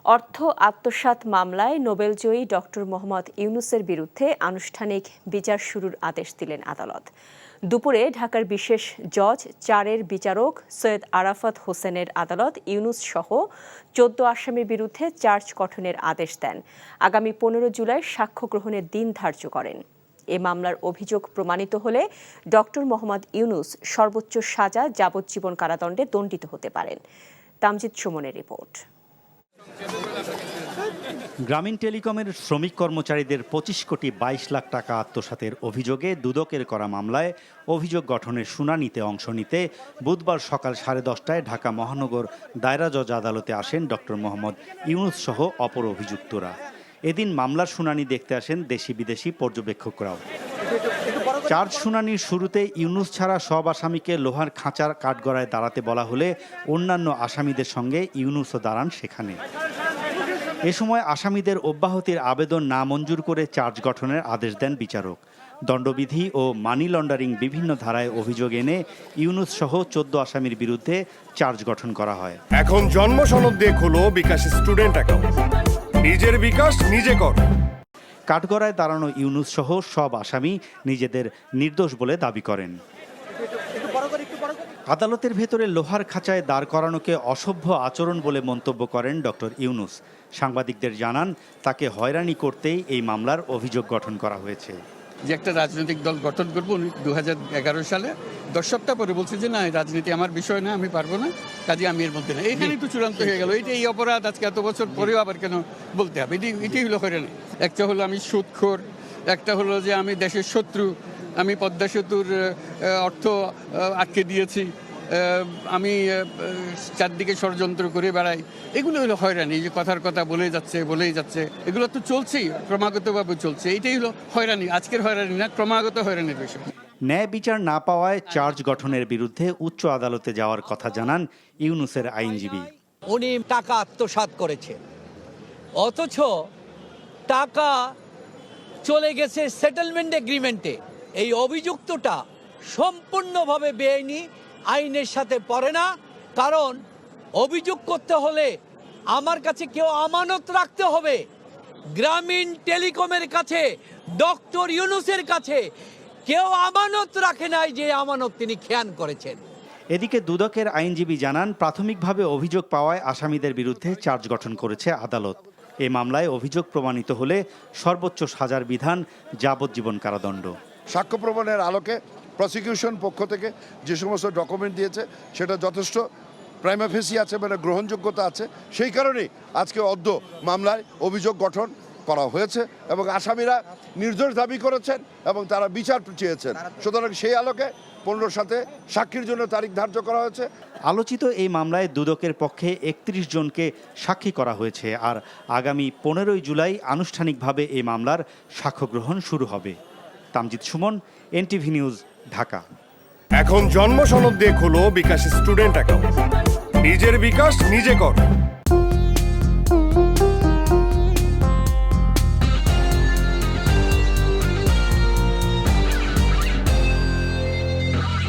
অর্থ আত্মসাৎ মামলায় নোবেলজয়ী ডক্টর মোহাম্মদ ইউনূসের বিরুদ্ধে আনুষ্ঠানিক বিচার শুরুর আদেশ দিলেন আদালত। দুপুরে ঢাকার বিশেষ জজ 4-এর বিচারক সৈয়দ আরাফাত হোসেনের আদালত ইউনূস সহ 14 আসামির বিরুদ্ধে চার্জ গঠনের আদেশ দেন। আগামী 15 জুলাই সাক্ষ্য গ্রহণের দিন ধার্য করেন। এ মামলার অভিযোগ প্রমাণিত হলে ডক্টর মোহাম্মদ ইউনূস সর্বোচ্চ সাজা যাবজ্জীবন কারাদণ্ডে দণ্ডিত হতে পারেন। তামজিদ সুমনের রিপোর্ট। গ্রামীণ টেলিকমের শ্রমিক কর্মচারীদের 25 কোটি 22 লাখ টাকা আত্মসাতের অভিযোগে দুদকের করা মামলায় অভিযোগ গঠনের শুনানিতে অংশ নিতে বুধবার সকাল 10:30টায় ঢাকা মহানগর দায়রা জজ আদালতে আসেন ডক্টর মোহাম্মদ ইউনূস সহ অপর অভিযুক্তরা। এদিন মামলার শুনানি দেখতে আসেন দেশি বিদেশি পর্যবেক্ষকরাও। চার্জ শুনানির শুরুতে ইউনূস ছাড়া সব আসামিকে লোহার খাঁচার কাঠগড়ায় দাঁড়াতে বলা হলে অন্যান্য আসামিদের সঙ্গে ইউনূসও দাঁড়ান সেখানে। এ সময় আসামিদের অব্যাহতির আবেদন না মঞ্জুর করে চার্জ গঠনের আদেশ দেন বিচারক। দণ্ডবিধি ও মানি লন্ডারিং বিভিন্ন ধারায় অভিযোগ এনে ইউনূস সহ 14 আসামির বিরুদ্ধে চার্জ গঠন করা হয়। এখন জন্ম সনদ দিয়ে খোলো বিকাশ স্টুডেন্ট অ্যাকাউন্ট, নিজের বিকাশ নিজে কর। কাঠগড়ায় দাঁড়ানো ইউনূস সহ সব আসামি নিজেদের নির্দোষ বলে দাবি করেন। আদালতের ভেতরে লোহার খাঁচায় দাঁড় করানোকে অসভ্য আচরণ বলে মন্তব্য করেন ডক্টর ইউনূস। সাংবাদিকদের জানান তাকে হয়রানি করতেই এই মামলার অভিযোগ গঠন করা হয়েছে। যে একটা রাজনৈতিক দল গঠন করবো 2011 সালে 10 সপ্তাহ পরে বলছে যে না, রাজনীতি আমার বিষয় না, আমি পারবো না, কাজে আমি এর মধ্যে না। এইখানেই তো চূড়ান্ত হয়ে গেল। এই অপরাধ আজকে এত বছর পরেও আবার কেন বলতে হবে? এটাই হলো হয়রানি। একটা হলো আমি সুদখোর, একটা হলো যে আমি দেশের শত্রু, আমি পদ্মা সেতুর অর্থ আটকে দিয়েছি, আমি চারদিকে ষড়যন্ত্র করে বেড়াই। এগুলো হলো হয়রানি। যে কথার কথা বলেই যাচ্ছে, এগুলো তো চলছেই, ক্রমাগতভাবে চলছে। এইটাই হলো হয়রানি, আজকের হয়রানি না, ক্রমাগত হয়রানির বিষয়। ন্যায় বিচার না পাওয়ায় চার্জ গঠনের বিরুদ্ধে উচ্চ আদালতে যাওয়ার কথা জানান ইউনূসের আইনজীবী। উনি টাকা আত্মসাৎ করেছে, অথচ টাকা চলে গেছে সেটেলমেন্ট এগ্রিমেন্টে। এই অভিযুক্তটা সম্পূর্ণভাবে বেআইনি, আইনের সাথে পড়ে না। কারণ অভিযোগ করতে হলে আমার কাছে কেউ আমানত রাখতে হবে। গ্রামীণ টেলিকমের কাছে, ডক্টর ইউনূসের কাছে কেউ আমানত রাখে নাই, যে আমানত তিনি খেয়ান করেছেন। এদিকে দুদকের আইনজীবী জানান প্রাথমিকভাবে অভিযোগ পাওয়ায় আসামিদের বিরুদ্ধে চার্জ গঠন করেছে আদালত। এই মামলায় অভিযোগ প্রমাণিত হলে সর্বোচ্চ সাজার বিধান যাবজ্জীবন কারাদণ্ড। সাক্ষ্য প্রমাণের আলোকে প্রসিকিউশন পক্ষ থেকে যে সমস্ত ডকুমেন্ট দিয়েছে সেটা যথেষ্ট প্রাইমা ফেসি আছে, মানে গ্রহণযোগ্যতা আছে। সেই কারণেই আজকে মামলায় অভিযোগ গঠন করা হয়েছে এবং আসামিরা নির্দোষ দাবি করেছেন এবং তারা বিচার চেয়েছেন। সুতরাং সেই আলোকে 15 সাক্ষীর জন্য তারিখ ধার্য করা হয়েছে। আলোচিত এই মামলায় দুদকের পক্ষে 31 জনকে সাক্ষী করা হয়েছে। আর আগামী 15 জুলাই আনুষ্ঠানিকভাবে এই মামলার সাক্ষ্য গ্রহণ শুরু হবে। Tamjid Suman, NTV news, Dhaka. এখন জন্ম সনদ দিয়ে খোলো বিকাশ স্টুডেন্ট অ্যাকাউন্ট, নিজের বিকাশ নিজে কর।